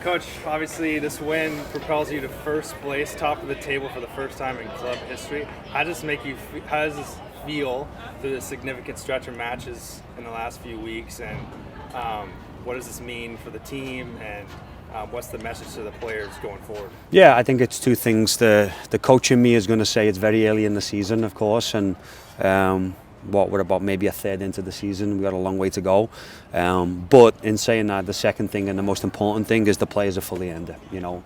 Coach, obviously this win propels you to first place, top of the table for the first time in club history. How does this feel through the significant stretch of matches in the last few weeks, and what does this mean for the team, and what's the message to the players going forward? Yeah, I think it's two things. The coach in me is going to say it's very early in the season, of course, and we're about maybe a third into the season. We've got a long way to go. But in saying that, the second thing and the most important thing is the players are fully in it.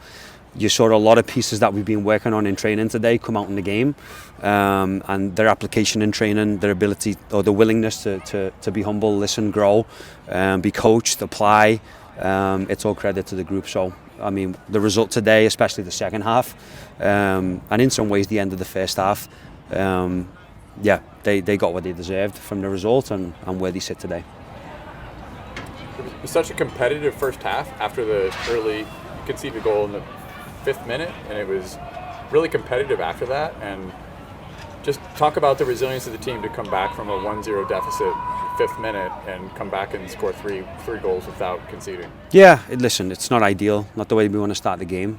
You saw a lot of pieces that we've been working on in training today come out in the game, and their application in training, their ability or the willingness to be humble, listen, grow, be coached, apply. It's all credit to the group. So, I mean, the result today, especially the second half, and in some ways the end of the first half, they got what they deserved from the result and where they sit today. It was such a competitive first half after the early conceded goal in the 5th minute, and it was really competitive after that. And just talk about the resilience of the team to come back from a 1-0 deficit 5th minute and come back and score three goals without conceding. Yeah, listen, it's not ideal, not the way we want to start the game.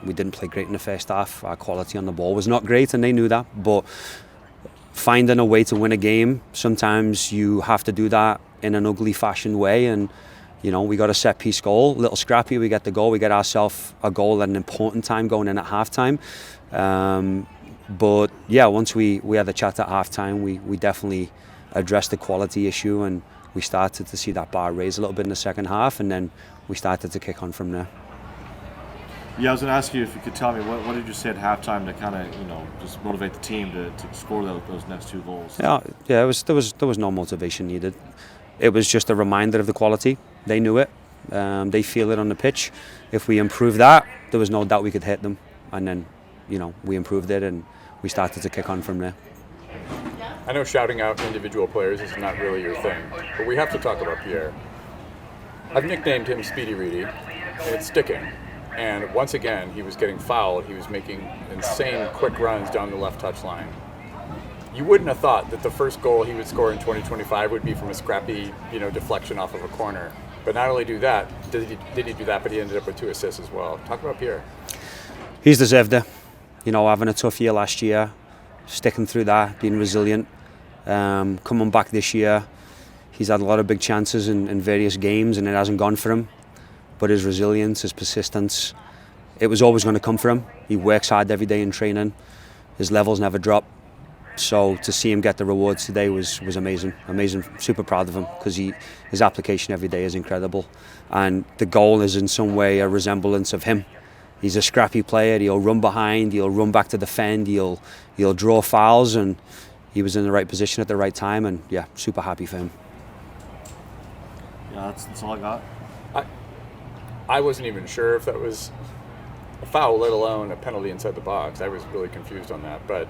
We didn't play great in the first half. Our quality on the ball was not great, and they knew that. But finding a way to win a game, sometimes you have to do that in an ugly fashioned way, and we got a set piece goal, a little scrappy, we get the goal, we get ourselves a goal at an important time going in at half time. But yeah, once we had the chat at half time, we definitely addressed the quality issue, and we started to see that bar raise a little bit in the second half, and then we started to kick on from there. Yeah, I was going to ask you if you could tell me what did you say at halftime to kind of just motivate the team to score those next two goals? Yeah, there was no motivation needed. It was just a reminder of the quality. They knew it. They feel it on the pitch. If we improve that, there was no doubt we could hit them. And then, we improved it and we started to kick on from there. I know shouting out individual players is not really your thing, but we have to talk about Pierre. I've nicknamed him Speedy Reedy, and it's sticking. And once again, he was getting fouled. He was making insane quick runs down the left touchline. You wouldn't have thought that the first goal he would score in 2025 would be from a scrappy, deflection off of a corner. But not only did he do that, but he ended up with 2 assists as well. Talk about Pierre. He's deserved it. Having a tough year last year, sticking through that, being resilient. Coming back this year, he's had a lot of big chances in various games, and it hasn't gone for him. But his resilience, his persistence, it was always going to come for him. He works hard every day in training. His levels never drop. So to see him get the rewards today was amazing. Amazing. Super proud of him because his application every day is incredible. And the goal is in some way a resemblance of him. He's a scrappy player. He'll run behind. He'll run back to defend. He'll draw fouls, and he was in the right position at the right time. And yeah, super happy for him. Yeah, that's all I got. I wasn't even sure if that was a foul, let alone a penalty inside the box. I was really confused on that, but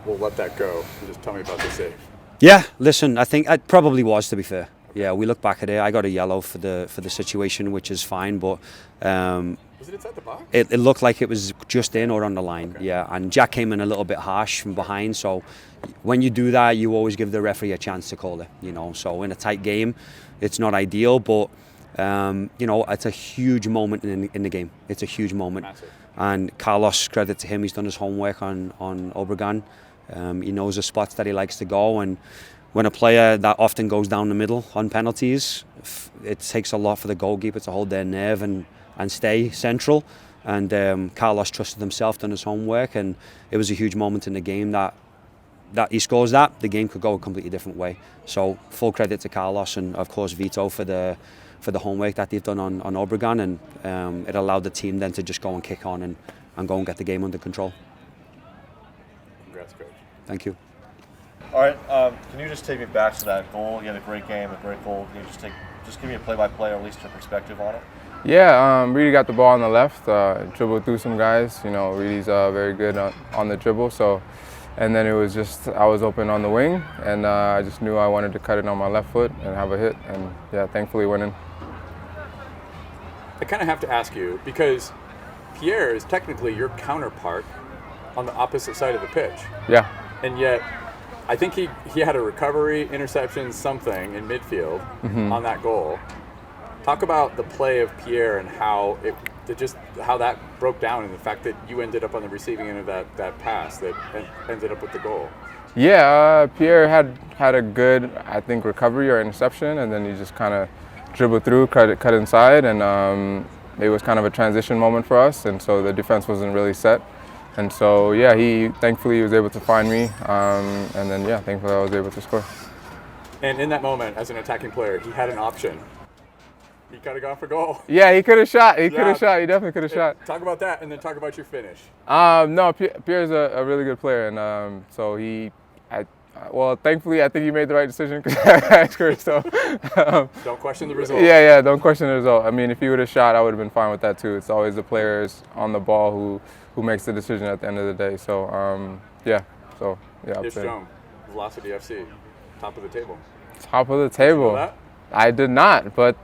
we'll let that go. Just tell me about the save. Yeah, listen, I think it probably was, to be fair. Yeah, we look back at it. I got a yellow for the situation, which is fine, but was it inside the box? It looked like it was just in or on the line. Okay. Yeah, and Jack came in a little bit harsh from behind. So when you do that, you always give the referee a chance to call it. So in a tight game, it's not ideal, but it's a huge moment in the game. It's a huge moment. Massive. And Carlos, credit to him, he's done his homework on Obregon. He knows the spots that he likes to go, and when a player that often goes down the middle on penalties, it takes a lot for the goalkeeper to hold their nerve and stay central. And Carlos trusted himself, done his homework, and it was a huge moment in the game that he scores that, the game could go a completely different way. So full credit to Carlos and of course Vito for the homework that they've done on Obregon, and it allowed the team then to just go and kick on and go and get the game under control. Congrats, Coach. Thank you. All right, can you just take me back to that goal? You had a great game, a great goal. Can you just give me a play-by-play, or at least your perspective on it? Yeah, Reedy got the ball on the left, dribbled through some guys. Reedy's very good on the dribble. So, and then it was just I was open on the wing, and I just knew I wanted to cut it on my left foot and have a hit, and yeah, thankfully went in. I kind of have to ask you, because Pierre is technically your counterpart on the opposite side of the pitch. Yeah. And yet, I think he had a recovery, interception, something in midfield on that goal. Talk about the play of Pierre and how how that broke down, and the fact that you ended up on the receiving end of that pass that ended up with the goal. Yeah, Pierre had a good, I think, recovery or interception, and then he just kind of dribbled through, cut inside, and it was kind of a transition moment for us, and so the defense wasn't really set. And so, yeah, thankfully he was able to find me, and then, yeah, thankfully I was able to score. And in that moment, as an attacking player, he had an option. He could have gone for goal. Yeah, he could have shot. He could have shot. He definitely could have shot. Talk about that, and then talk about your finish. No, Pierre's a really good player, and so well, thankfully, I think he made the right decision because I scored. So don't question the result. Yeah, don't question the result. I mean, if he would have shot, I would have been fine with that too. It's always the players on the ball who makes the decision at the end of the day. So yeah. Ish Jome, Velocity FC, top of the table. Top of the table. Did you know that? I did not, but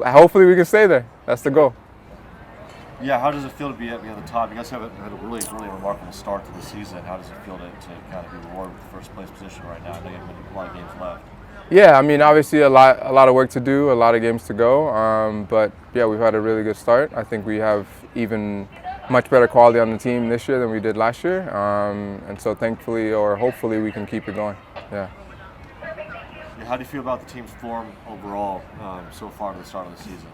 hopefully we can stay there. That's the goal. Yeah, how does it feel to be at the top? You guys have had a really remarkable start to the season. How does it feel to kind of be rewarded with the first place position right now? I know you have a lot of games left. Yeah, I mean, obviously a lot of work to do, a lot of games to go. But yeah, we've had a really good start. I think we have even much better quality on the team this year than we did last year. And so thankfully, or hopefully, we can keep it going. Yeah. How do you feel about the team's form overall so far to the start of the season?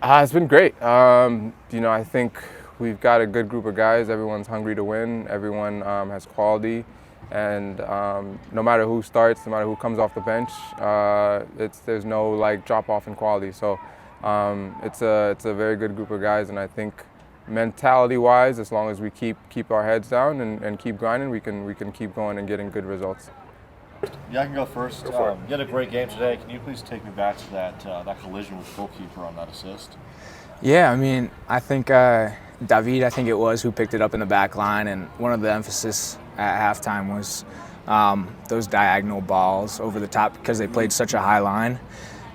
It's been great. I think we've got a good group of guys. Everyone's hungry to win. Everyone has quality, and no matter who starts, no matter who comes off the bench, there's no drop off in quality. So it's a very good group of guys, and I think mentality-wise, as long as we keep our heads down and keep grinding, we can keep going and getting good results. Yeah, I can go first. You had a great game today. Can you please take me back to that collision with the goalkeeper on that assist? Yeah, I mean, I think David, I think it was, who picked it up in the back line, and one of the emphasis at halftime was those diagonal balls over the top because they played such a high line.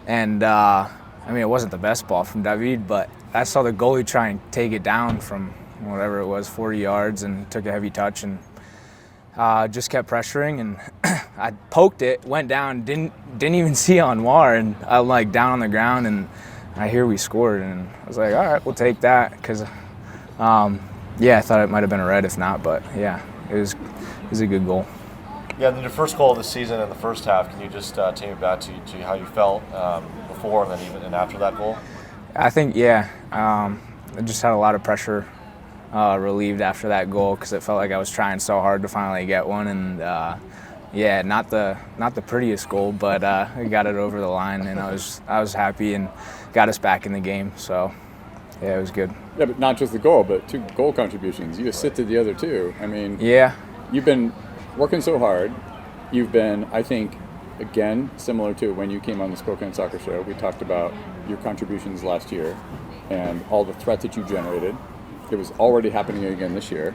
And, I mean, it wasn't the best ball from David, but I saw the goalie try and take it down from whatever it was, 40 yards, and took a heavy touch and just kept pressuring, and I poked it, went down, didn't even see Anwar, and I'm down on the ground, and I hear we scored, and I was like, all right, we'll take that, because I thought it might have been a red if not, but yeah, it was a good goal. Yeah, and then your first goal of the season in the first half, can you just take me back to how you felt before and then even after that goal? I think, I just had a lot of pressure relieved after that goal because it felt like I was trying so hard to finally get one, and not the prettiest goal, but I got it over the line, and I was happy and got us back in the game. So yeah, it was good. Yeah, but not just the goal, but 2 goal contributions. You assisted the other 2. I mean, yeah, you've been working so hard. You've been, I think, again, similar to when you came on the Spokane Soccer Show. We talked about your contributions last year and all the threat that you generated. It was already happening again this year.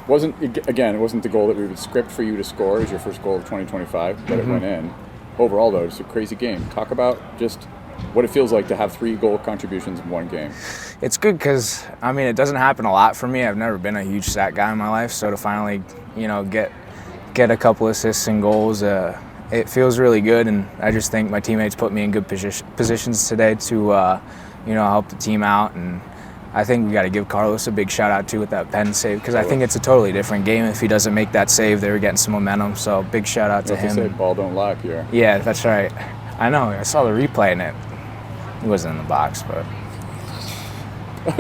It wasn't the goal that we would script for you to score as your first goal of 2025, but it went in. Overall, though, it's a crazy game. Talk about just what it feels like to have 3 goal contributions in one game. It's good because, I mean, it doesn't happen a lot for me. I've never been a huge stat guy in my life, so to finally, get a couple assists and goals, it feels really good, and I just think my teammates put me in good positions today to, help the team out, and I think we got to give Carlos a big shout out too with that pen save because I think it's a totally different game if he doesn't make that save. They were getting some momentum, so big shout out to him. Say ball don't lie here. Yeah, that's right. I know. I saw the replay and it wasn't in the box, but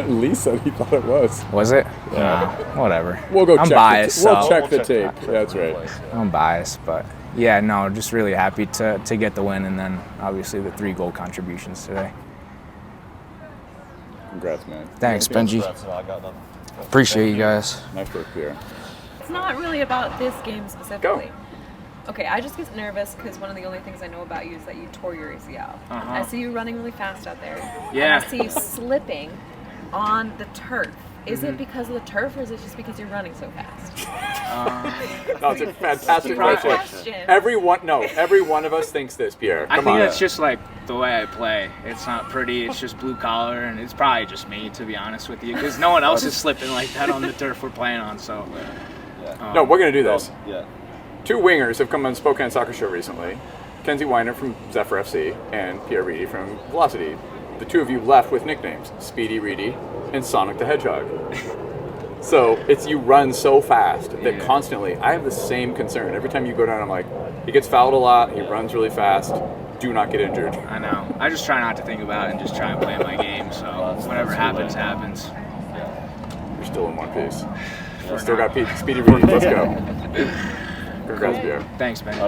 Lee said he thought it was. Was it? Yeah. Whatever. We'll go. I'm check biased. We'll check the tape. That's right. I'm biased, but yeah, no, just really happy to get the win and then obviously the 3 goal contributions today. Congrats, man. Thanks, Benji. Appreciate you guys. Nice work, Pierre. It's not really about this game specifically. Go. Okay, I just get nervous because one of the only things I know about you is that you tore your ACL. I see you running really fast out there. Yeah. And I see you slipping on the turf. Is it because of the turf, or is it just because you're running so fast? No, it's a fantastic question. Every one of us thinks this, Pierre. I think that's just the way I play. It's not pretty. It's just blue collar, and it's probably just me, to be honest with you, because no one else is slipping like that on the turf we're playing on. So, no, we're gonna do this. Yeah. 2 wingers have come on Spokane Soccer Show recently. Kenzie Weiner from Zephyr FC and Pierre Reedy from Velocity the two of you left with nicknames, Speedy Reedy and Sonic the Hedgehog. So it's you run so fast that constantly, I have the same concern. Every time you go down, I'm like, he gets fouled a lot, he runs really fast, do not get injured. I know. I just try not to think about it and just try and play my game. So whatever happens, happens. You're still in one piece. You still got Speedy Reedy, let's go. Congrats, Pierre. Thanks, man.